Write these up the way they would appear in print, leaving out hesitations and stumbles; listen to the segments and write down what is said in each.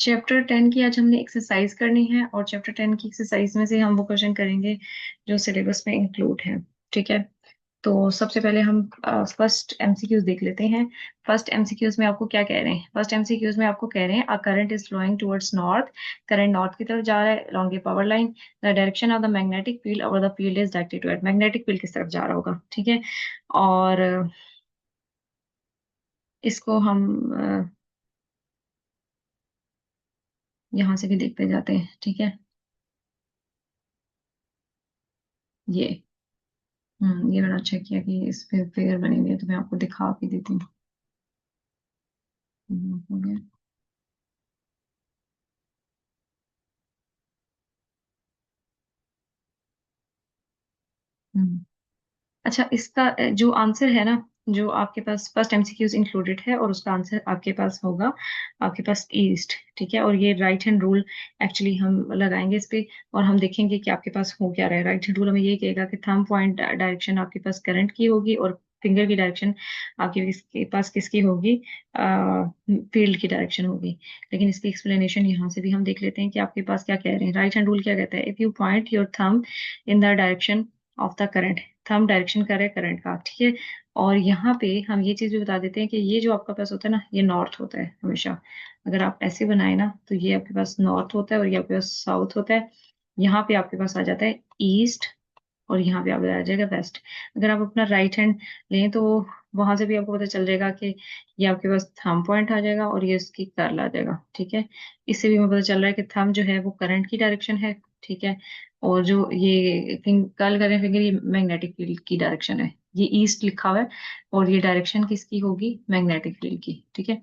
Chapter 10 की आज हमने एक्सरसाइज करनी है और चैप्टर 10 की एक्सरसाइज में से हम वो क्वेश्चन करेंगे जो सिलेबस में इंक्लूड है। ठीक है। तो सबसे पहले हम फर्स्ट एमसीक्यूज देख लेते हैं। फर्स्ट एमसीक्यूज में आपको क्या कह रहे हैं? फर्स्ट एमसीक्यूज में आपको कह रहे हैं a current is flowing towards north. Current north की तरफ जा रहा है along a power line. The direction of the magnetic field और the field is directed toward. Magnetic field किस तरफ जा रहा होगा? ठीक है। और इसको हम यहाँ से भी देखते जाते हैं। ठीक है। ये ये मैंने अच्छा किया कि इस पे फिगर बनी हुई है तो मैं आपको दिखा भी देती हूँ। हो गया। हम्म। अच्छा, इसका जो आंसर है ना, जो आपके पास फर्स्ट एमसीक्यूज इंक्लूडेड है और उसका आंसर आपके पास होगा, आपके पास ईस्ट। ठीक है। और ये राइट हैंड रूल एक्चुअली हम लगाएंगे इस पे और हम देखेंगे कि आपके पास हो क्या रहा है। राइट हैंड रूल हमें ये कहेगा कि थंब पॉइंट डायरेक्शन आपके पास करंट की होगी और फिंगर की डायरेक्शन आपके पास किसकी होगी? फील्ड की डायरेक्शन होगी। लेकिन इसकी एक्सप्लेनेशन यहाँ से भी हम देख लेते हैं कि आपके पास क्या कह रहे हैं। राइट हैंड रूल क्या कहता है? If you point your thumb in the direction of the current, thumb direction कर रहे हैं करंट का। ठीक है। और यहाँ पे हम ये चीज भी बता देते हैं कि ये जो आपका पास होता है ना, ये नॉर्थ होता है हमेशा। अगर आप ऐसे बनाए ना तो ये आपके पास नॉर्थ होता है और ये आपके पास साउथ होता है। यहाँ पे आपके पास आ जाता है ईस्ट और यहाँ पे आपका आ जाएगा वेस्ट। अगर आप अपना राइट हैंड लें तो वहां से भी आपको पता चल जाएगा कि ये आपके पास थंब पॉइंट आ जाएगा और ये इसकी कर्ल आ जाएगा। ठीक है। इससे भी हमें पता चल रहा है कि थंब जो है वो करंट की डायरेक्शन है। ठीक है। और जो ये कर्ल करें फिंगर, ये मैग्नेटिक फील्ड की डायरेक्शन है। ये ईस्ट लिखा हुआ है और ये डायरेक्शन किसकी होगी? मैग्नेटिक फील्ड की। ठीक है।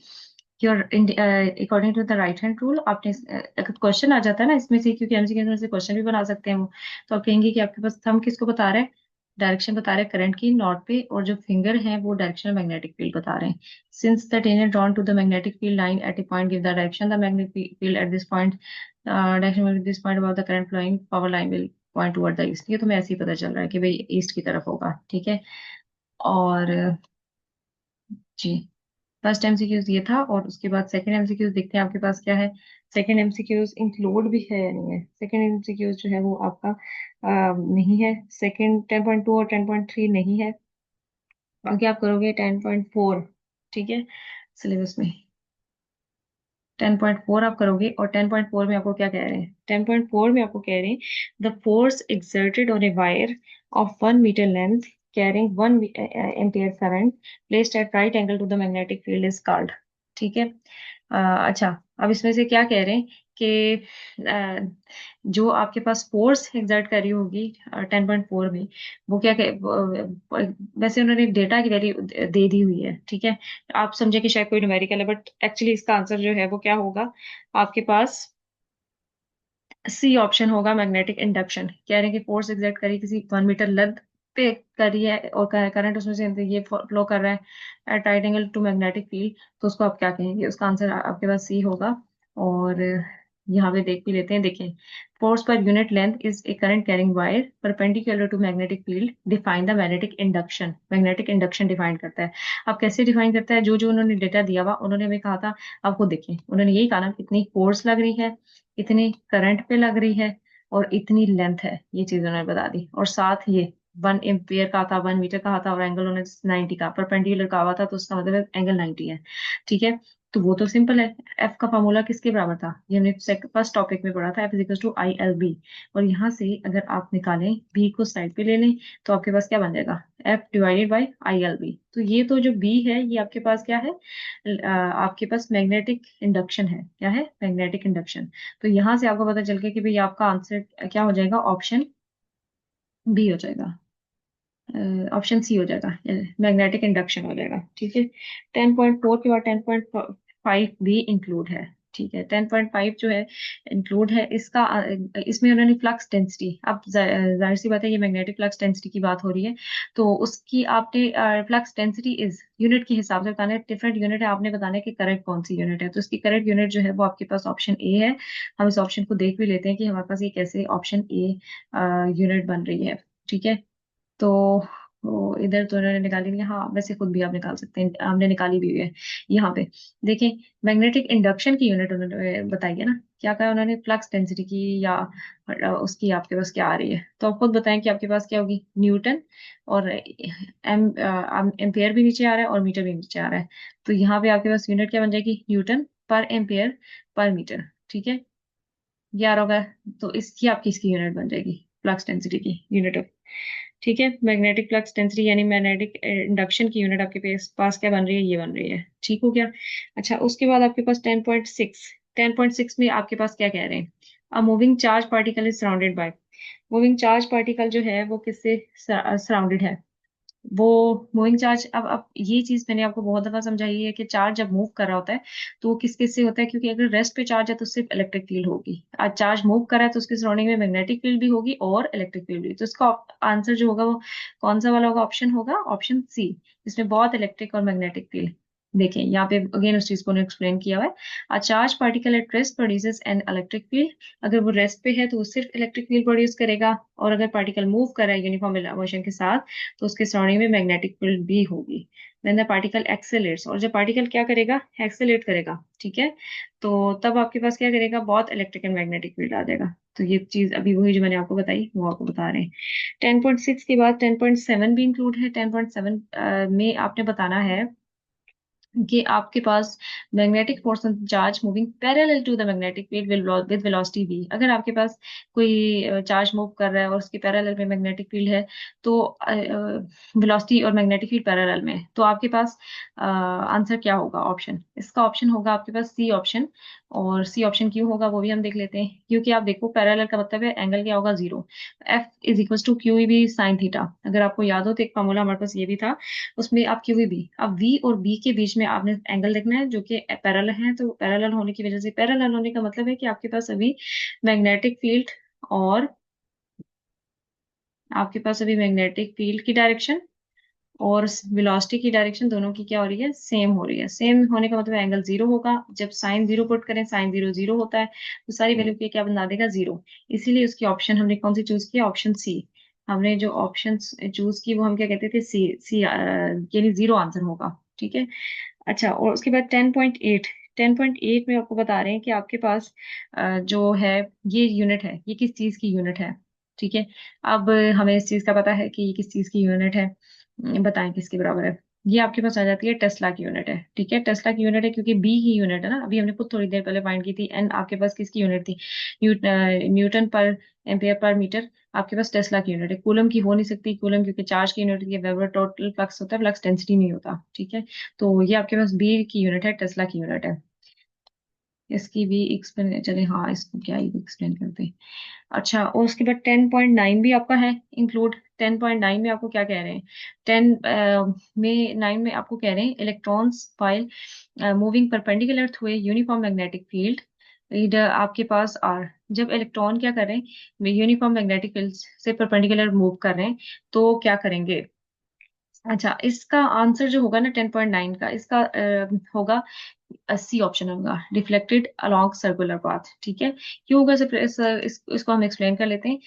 Your according to the right hand rule आपने अगर क्वेश्चन आ जाता है ना इसमें से, क्योंकि एमसीक्यू में से क्वेश्चन भी बना सकते हैं वो, तो आप कहेंगे कि आपके पास थंब किसको बता रहा है? डायरेक्शन बता रहे हैं करंट की नॉर्थ पे, और जो फिंगर है वो डायरेक्शन मैग्नेटिक फील्ड बता रहे हैं। Since the tangent drawn to the magnetic field line at a point give the direction the magnetic field at this point, direction at this point about the current flowing power line will point toward the east। ये तो मैं ऐसे ही पता चल रहा है कि भाई ईस्ट की तरफ होगा। ठीक है। और जी, फर्स्ट एमसीक्यूज ये था और उसके बाद सेकंड एमसीक्यूज देखते हैं आपके पास क्या है। सेकंड एमसीक्यूज इंक्लूड भी है या नहीं है? सेकंड एमसीक्यूज जो है वो आपका नहीं है। सेकंड 10.2 और 10.3 नहीं है। बाकी आप करोगे 10.4। ठीक है। सिलेबस में 10.4 आप करोगे और 10.4 में आपको क्या कह रहे हैं? 10.4 में आपको कह रहे हैं the force exerted on a wire of 1 meter length carrying 1 ampere current placed at right angle to the magnetic field is called। ठीक है। अच्छा, अब इसमें से क्या कह रहे हैं कि जो आपके पास फोर्स एग्जर्ट करी होगी 10.4 में, वो क्या वैसे उन्होंने डेटा की वैल्यू दे दी हुई है। ठीक है। आप समझे कि शायद कोई न्यूमेरिकल है, बट एक्चुअली इसका आंसर जो है वो क्या होगा आपके पास? सी ऑप्शन होगा, मैग्नेटिक इंडक्शन। कह रहे हैं कि फोर्स एग्जर्ट करी किसी 1 मीटर लेंथ पे करी है और करंट उसमें से ये फ्लो कर रहा है at right angle to magnetic field, तो उसको आप क्या कहेंगे? उसका आंसर आपके पास सी होगा। और यहाँ पे देख भी लेते हैं। देखें, force per unit length is a current carrying wire perpendicular to magnetic field define the magnetic induction. Magnetic induction define करता है। अब कैसे डिफाइन करता है? जो जो उन्होंने डेटा दिया हुआ उन्होंने हमें कहा था, आपको देखें उन्होंने यही कहा ना, इतनी फोर्स लग रही है, इतनी करंट पे लग रही है और इतनी लेंथ है। ये चीज उन्होंने बता दी। और साथ ये 1 एम्पियर का था, 1 मीटर का था और एंगल उन्होंने 90 का परपेंडिकुलर का हुआ था, तो उसका मतलब एंगल 90 है। ठीक है। तो वो तो सिंपल है। एफ का फॉर्मूला किसके बराबर था? ये हमने फर्स्ट टॉपिक में पढ़ा था, F is to I L B. और यहाँ से अगर आप निकालें, बी को साइड पे ले लें, तो आपके पास क्या बन जाएगा? F divided by I L B. तो ये तो जो बी है ये आपके पास क्या है? आपके पास मैग्नेटिक इंडक्शन है। क्या है? Magnetic induction. तो यहाँ से आपको पता चल गया कि भाई आपका आंसर क्या हो जाएगा? ऑप्शन बी हो जाएगा। ऑप्शन सी हो जाएगा, मैग्नेटिक इंडक्शन हो जाएगा। ठीक है। 10.4 के बाद 10.5 भी इंक्लूड है। ठीक है। 10.5 जो है इंक्लूड है इसका। इसमें उन्होंने फ्लक्स डेंसिटी, अब जाहिर सी बात है ये मैग्नेटिक फ्लक्स डेंसिटी की बात हो रही है, तो उसकी आपने फ्लक्स डेंसिटी इज यूनिट के हिसाब से बताना है। डिफरेंट यूनिट है, आपने बताना है कि करेक्ट कौन सी यूनिट है। तो इसकी करेक्ट यूनिट जो है वो आपके पास ऑप्शन ए है। हम इस ऑप्शन को देख भी लेते हैं कि हमारे पास ये कैसे ऑप्शन ए यूनिट बन रही है। ठीक है। तो तो इधर तो उन्होंने निकाली नहीं, हाँ वैसे खुद भी आप निकाल सकते हैं, हमने निकाली भी हुई है यहाँ पे। देखें, मैग्नेटिक इंडक्शन की यूनिट उन्होंने बताई है ना, क्या कहा उन्होंने, फ्लक्स डेंसिटी की, या उसकी आपके पास क्या आ रही है, तो आप खुद बताएं कि आपके पास क्या होगी, न्यूटन, और एम्पेयर भी नीचे आ रहा है और मीटर भी नीचे आ रहा है, तो यहाँ पे आपके पास यूनिट क्या बन जाएगी, Newton per ampere per metre, ठीक है, ये आ रहा होगा, तो इसकी आपकी इसकी यूनिट बन जाएगी, फ्लक्स डेंसिटी की यूनिट, ठीक है, मैग्नेटिक फ्लक्स डेंसिटी यानी मैग्नेटिक इंडक्शन की यूनिट आपके पास क्या बन रही है, ये बन रही है, ठीक हो गया। अच्छा, उसके बाद आपके पास 10.6 में आपके पास क्या कह रहे हैं, a moving charge particle is surrounded by, moving charge particle जो है वो किससे सराउंडेड है, वो मूविंग चार्ज, अब ये चीज मैंने आपको बहुत दफा समझाई है कि चार्ज जब मूव कर रहा होता है तो वो किस किस से होता है, क्योंकि अगर रेस्ट पे चार्ज है तो सिर्फ इलेक्ट्रिक फील्ड होगी, आज चार्ज मूव कर रहा है तो उसके सराउंडिंग में मैग्नेटिक फील्ड भी होगी और इलेक्ट्रिक फील्ड भी, तो इसका आंसर जो होगा वो कौन सा वाला होगा, ऑप्शन होगा ऑप्शन सी, इसमें बहुत इलेक्ट्रिक और मैग्नेटिक फील्ड। देखें यहाँ पे अगेन उस चीज को एक्सप्लेन किया हुआ है, a charge particle at rest produces an electric field, अगर वो रेस्ट पे है तो वो सिर्फ इलेक्ट्रिक फील्ड प्रोड्यूस करेगा, और अगर पार्टिकल मूव कर रहा है यूनिफॉर्म मोशन के साथ तो उसके सराउंडिंग में मैग्नेटिक फील्ड भी होगी। देन द पार्टिकल एक्सेलेट्स, और जब पार्टिकल क्या करेगा, एक्सेलेट करेगा, ठीक है, तो तब आपके पास क्या करेगा, बहुत इलेक्ट्रिक एंड मैग्नेटिक फील्ड आ जाएगा, तो ये चीज अभी वही जो मैंने आपको बताई वो आपको बता रहे हैं। 10.6 के बाद 10.7 भी इंक्लूड है, 10.7 में आपने बताना है कि आपके पास magnetic force on charge moving parallel to the magnetic field with velocity v, अगर आपके पास कोई चार्ज मूव कर रहा है और उसके पैरेलल में मैग्नेटिक फील्ड है, तो वेलोसिटी और मैग्नेटिक फील्ड पैरेलल में है, तो आपके पास आंसर क्या होगा, ऑप्शन, इसका ऑप्शन होगा आपके पास सी ऑप्शन, और सी ऑप्शन क्यों होगा वो भी हम देख लेते हैं, क्योंकि आप देखो पैरेलल का मतलब है एंगल क्या होगा, zero, F is equal to Q B sine theta, अगर आपको याद हो तो एक फॉर्मूला हमारे पास ये भी था, उसमें आप क्यू भी, अब वी और बी के बीच में आपने एंगल देखना है जो कि पैरेलल है, तो पैरेलल होने की वजह से, पैरेलल होने का मतलब है कि आपके पास अभी मैग्नेटिक फील्ड और आपके पास अभी मैग्नेटिक फील्ड की डायरेक्शन और वेलोसिटी की डायरेक्शन दोनों की क्या हो रही है, सेम हो रही है, सेम होने का मतलब एंगल जीरो होगा, जब साइन जीरो पुट करें, साइन जीरो जीरो होता है, तो सारी वैल्यू के क्या बना देगा, जीरो, इसीलिए उसकी ऑप्शन हमने कौन सी चूज किया, ऑप्शन सी, हमने जो ऑप्शन चूज की वो हम क्या कहते थे, सी सी, यानी जीरो आंसर होगा, ठीक है। अच्छा, और उसके बाद 10.8, 10.8 में आपको बता रहे हैं कि आपके पास जो है ये यूनिट है, ये किस चीज की यूनिट है, ठीक है, अब हमें इस चीज का पता है कि ये किस चीज की यूनिट है, बताएं किसके बराबर है, ये आपके पास आ जाती है टेस्ला की यूनिट है, ठीक है, टेस्ला की यूनिट है क्योंकि बी की यूनिट है ना, अभी हमने खुद थोड़ी देर पहले फाइंड की थी, एंड आपके पास किसकी यूनिट थी, न्यूटन पर एम्पियर पर मीटर, आपके पास टेस्ला की यूनिट है, कूलम की हो नहीं सकती, कूलम क्योंकि चार्ज की यूनिट, ये वेबर टोटल फ्लक्स होता है, फ्लक्स डेंसिटी नहीं होता, ठीक है, तो ये आपके पास बी की यूनिट है, टेस्ला की यूनिट है, इसकी भी एक्सप्लेन, चले हाँ इसको क्या ही एक्सप्लेन करते हैं। अच्छा, और उसके बाद 10.9 भी आपका है इंक्लूड, 10.9 में आपको क्या कह रहे हैं, 10 में 9 में आपको कह रहे हैं electrons file moving perpendicular through a uniform magnetic field, इधर आपके पास आर, जब इलेक्ट्रॉन क्या कर रहे हैं, यूनिफॉर्म मैग्नेटिक फील्ड से परपेंडिकुलर मूव कर रहे हैं, तो क्या करेंगे। अच्छा, इसका आंसर जो होगा ना 10.9 का, इसका होगा, सी ऑप्शन होगा, रिफ्लेक्टेड अलोंग सर्कुलर पाथ, ठीक है, क्यों होगा इसको हम एक्सप्लेन कर लेते हैं,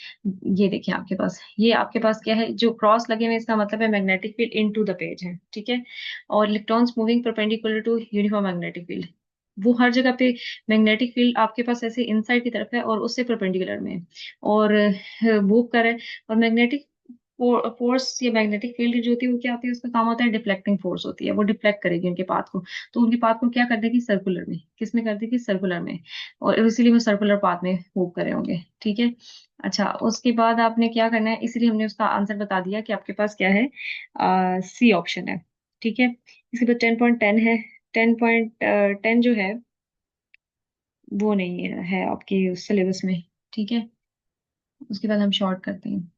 ये देखिए आपके पास, ये आपके पास क्या है, जो क्रॉस लगे हुए हैं, इसका मतलब है magnetic field into the page है, ठीक है, और electrons moving perpendicular to uniform magnetic field, वो हर जगह पे मैग्नेटिक फील्ड आपके पास ऐसे इनसाइड की तरफ है और उससे परपेंडिकुलर में है, और मूव कर है, और मैग्नेटिक फोर्स या मैग्नेटिक फील्ड जो होती है वो क्या होती है, उसका काम होता है डिफ्लेक्टिंग फोर्स होती है, वो डिफ्लेक्ट करेगी उनके पाथ को, तो उनके पाथ को क्या कर देगी, सर्कुलर में, किस में कर देगी, सर्कुलर में, और इसीलिए वो सर्कुलर पाथ में मूव करे होंगे, ठीक है। अच्छा, उसके बाद आपने क्या करना है, इसलिए हमने उसका आंसर बता दिया कि आपके पास क्या है, सी ऑप्शन है, ठीक है। इसके बाद 10.10 है, 10.10 जो है वो नहीं है आपके सिलेबस में, ठीक है, उसके बाद हम शॉर्ट करते हैं।